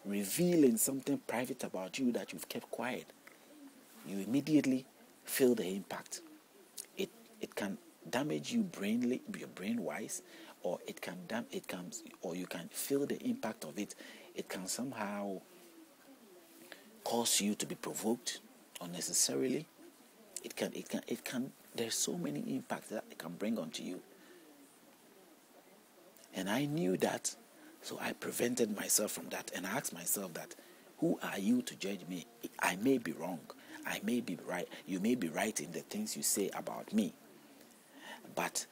revealing something private about you that you've kept quiet, you immediately feel the impact. It can damage you brain-wise, or or you can feel the impact of it. It can somehow cause you to be provoked unnecessarily. It can. There's so many impacts that it can bring onto you. And I knew that, so I prevented myself from that, and I asked myself that, who are you to judge me? I may be wrong. I may be right. You may be right in the things you say about me. But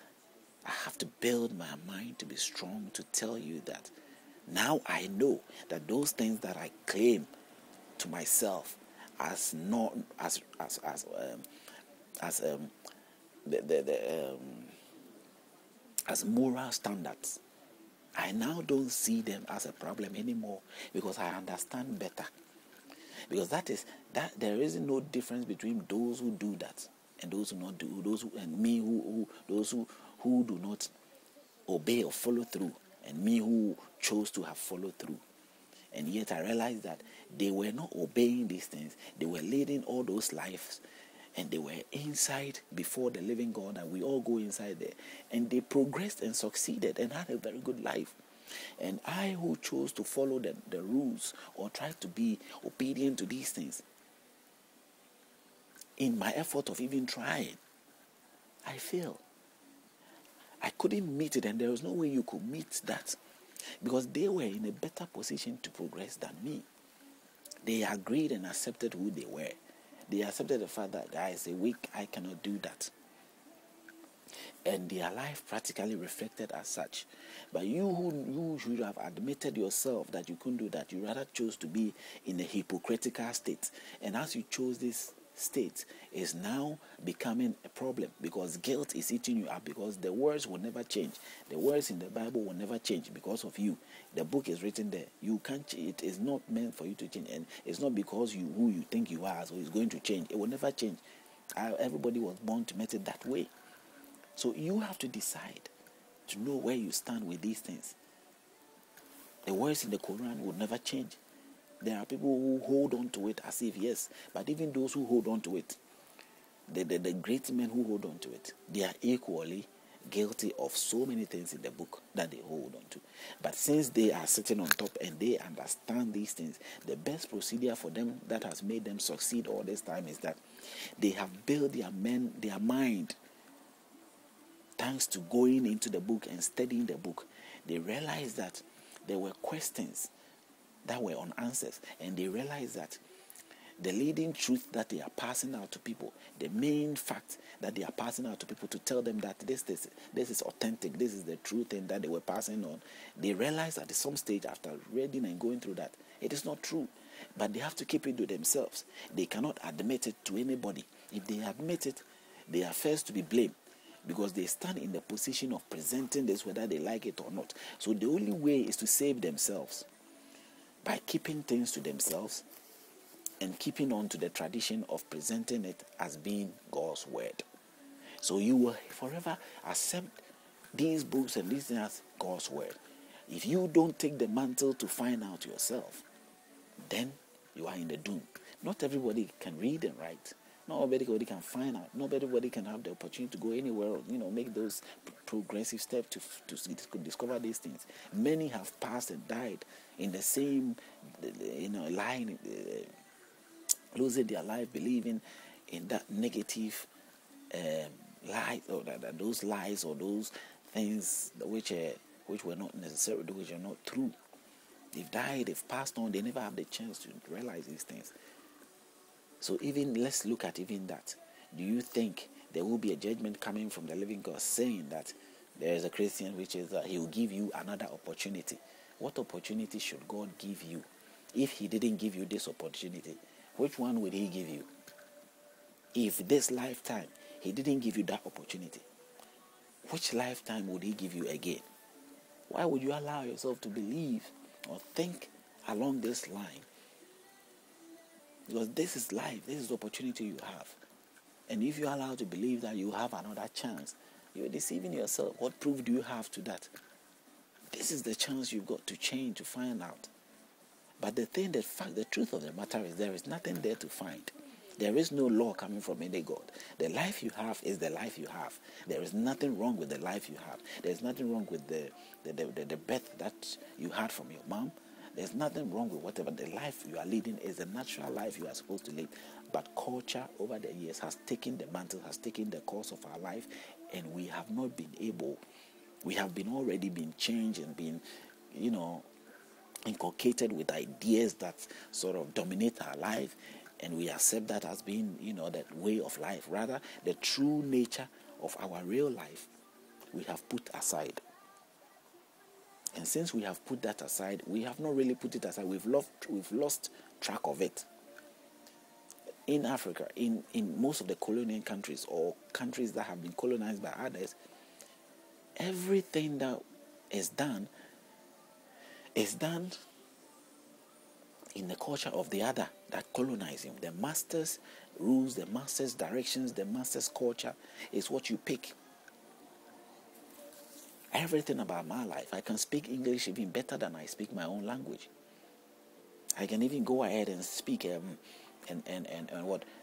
I have to build my mind to be strong to tell you that now I know that those things that I claim to myself as not as moral standards, I now don't see them as a problem anymore, because I understand better. Because that there is no difference between those who do that and those who not do, those who do not obey or follow through, and me who chose to have followed through. And yet I realized that they were not obeying these things. They were leading all those lives, and they were inside before the living God, and we all go inside there. And they progressed and succeeded and had a very good life. And I, who chose to follow the rules or try to be obedient to these things, in my effort of even trying, I failed. I couldn't meet it, and there was no way you could meet that, because they were in a better position to progress than me. They agreed and accepted who they were. They accepted the fact that I is weak, I cannot do that. And their life practically reflected as such. But you should have admitted yourself that you couldn't do that. You rather chose to be in a hypocritical state. And as you chose this state, is now becoming a problem, because guilt is eating you up, because the words will never change. The words in the Bible will never change because of you. The book is written there. You can't. It is not meant for you to change, and it's not because you who you think you are, so it's going to change. It will never change. Everybody was born to make it that way. So you have to decide to know where you stand with these things. The words in the Quran will never change. There are people who hold on to it as if yes, but even those who hold on to it, the great men who hold on to it, they are equally guilty of so many things in the book that they hold on to. But since they are sitting on top and they understand these things, the best procedure for them that has made them succeed all this time is that they have built their mind. Thanks to going into the book and studying the book, they realized that there were questions that were unanswered, and they realized that the leading truth that they are passing out to people, the main fact that they are passing out to people to tell them that this is authentic, this is the true thing that they were passing on, they realized at some stage after reading and going through that, it is not true. But they have to keep it to themselves. They cannot admit it to anybody. If they admit it, they are first to be blamed, because they stand in the position of presenting this whether they like it or not. So the only way is to save themselves by keeping things to themselves and keeping on to the tradition of presenting it as being God's word. So you will forever accept these books and these things as God's word. If you don't take the mantle to find out yourself, then you are in the doom. Not everybody can read and write. Not everybody can find out. Not everybody can have the opportunity to go anywhere or, make those progressive steps to discover these things. Many have passed and died in the same, line, losing their life, believing in that negative lies, or those lies or those things which were not necessary, which are not true. They've died, they've passed on, they never have the chance to realize these things. So let's look at even that. Do you think there will be a judgment coming from the living God saying that there is a Christian which is that he will give you another opportunity? What opportunity should God give you? If he didn't give you this opportunity, which one would he give you? If this lifetime he didn't give you that opportunity, which lifetime would he give you again? Why would you allow yourself to believe or think along this line? Because this is life, this is the opportunity you have. And if you allow to believe that you have another chance, you're deceiving yourself. What proof do you have to that? This is the chance you've got to change, to find out. But the truth of the matter is there is nothing there to find. There is no law coming from any God. The life you have is the life you have. There is nothing wrong with the life you have. There is nothing wrong with the birth that you had from your mom. There's nothing wrong with whatever. The life you are leading is the natural life you are supposed to live. But culture over the years has taken the mantle, has taken the course of our life, and we have not been able. We have already been changed and been, inculcated with ideas that sort of dominate our life, and we accept that as being, that way of life. Rather, the true nature of our real life, we have put aside. And since we have put that aside, we have not really put it aside. We've lost track of it. In Africa, in most of the colonial countries or countries that have been colonized by others, everything that is done in the culture of the other that colonize him. The master's rules, the master's directions, the master's culture is what you pick. Everything about my life, I can speak English even better than I speak my own language. I can even go ahead and speak and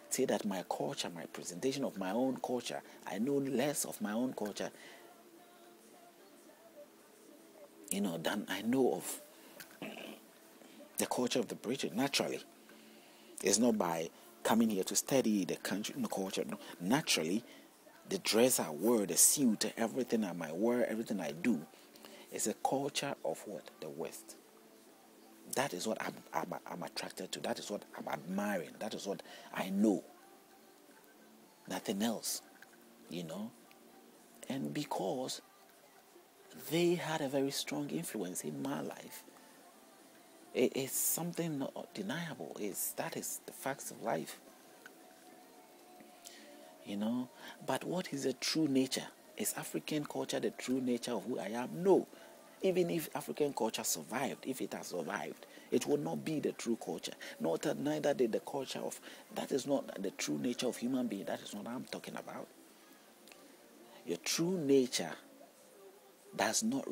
say that my culture, my presentation of my own culture, I know less of my own culture, than I know of the culture of the British. Naturally, it's not by coming here to study the country, the culture. No. Naturally, the dress I wear, the suit, everything I might wear, everything I do, is a culture of what? The West. That is what I'm attracted to. That is what I'm admiring. That is what I know. Nothing else, And because they had a very strong influence in my life, it's something not deniable. That is the facts of life. But what is the true nature? Is African culture the true nature of who I am? No. Even if African culture survived, if it has survived, it would not be the true culture. Neither did the culture of, that is not the true nature of human being. That is what I'm talking about. Your true nature does not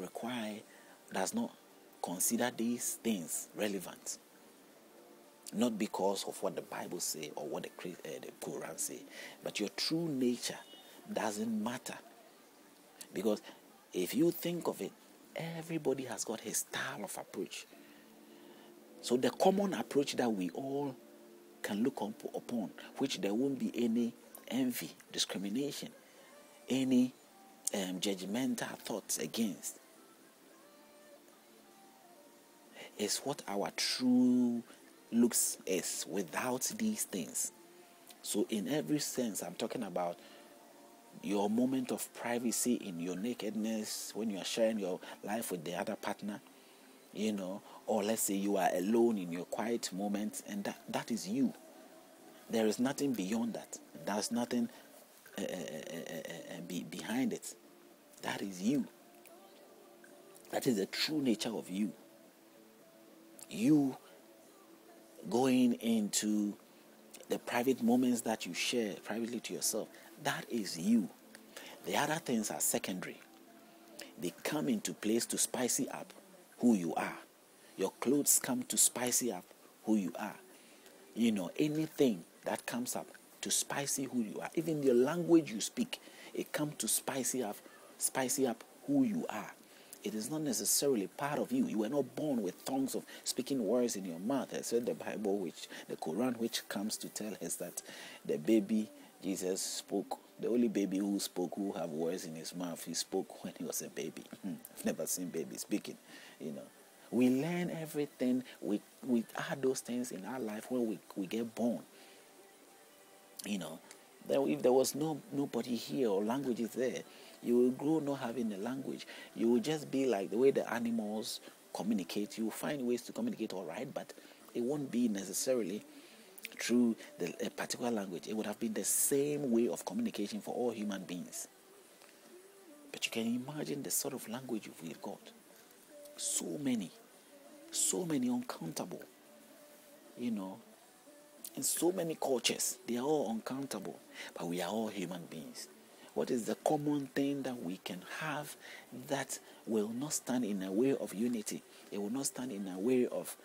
consider these things relevant. Not because of what the Bible say or what the Quran say, but your true nature doesn't matter. Because if you think of it, everybody has got his style of approach. So the common approach that we all can look upon, which there won't be any envy, discrimination, any judgmental thoughts against, is what our true looks is without these things. So in every sense, I'm talking about your moment of privacy in your nakedness when you are sharing your life with the other partner, or let's say you are alone in your quiet moments, and that is you. There is nothing beyond that. There's nothing behind it. That is you. That is the true nature of you. You going into the private moments that you share privately to yourself, that is you. The other things are secondary. They come into place to spicy up who you are. Your clothes come to spicy up who you are. Anything that comes up to spicy who you are. Even your language you speak, it comes to spicy up who you are. It is not necessarily part of you. You were not born with tongues of speaking words in your mouth. I said the Bible, the Quran, which comes to tell us that the baby Jesus spoke, the only baby who spoke, who have words in his mouth, he spoke when he was a baby. I've never seen baby speaking, We learn everything. We add those things in our life when we get born. If there was nobody here or languages there, you will grow not having a language. You will just be like the way the animals communicate. You will find ways to communicate, all right, but it won't be necessarily through a particular language. It would have been the same way of communication for all human beings. But you can imagine the sort of language we've got. So many uncountable, in so many cultures. They are all uncountable, but we are all human beings. What is the common thing that we can have that will not stand in a way of unity? It will not stand in a way of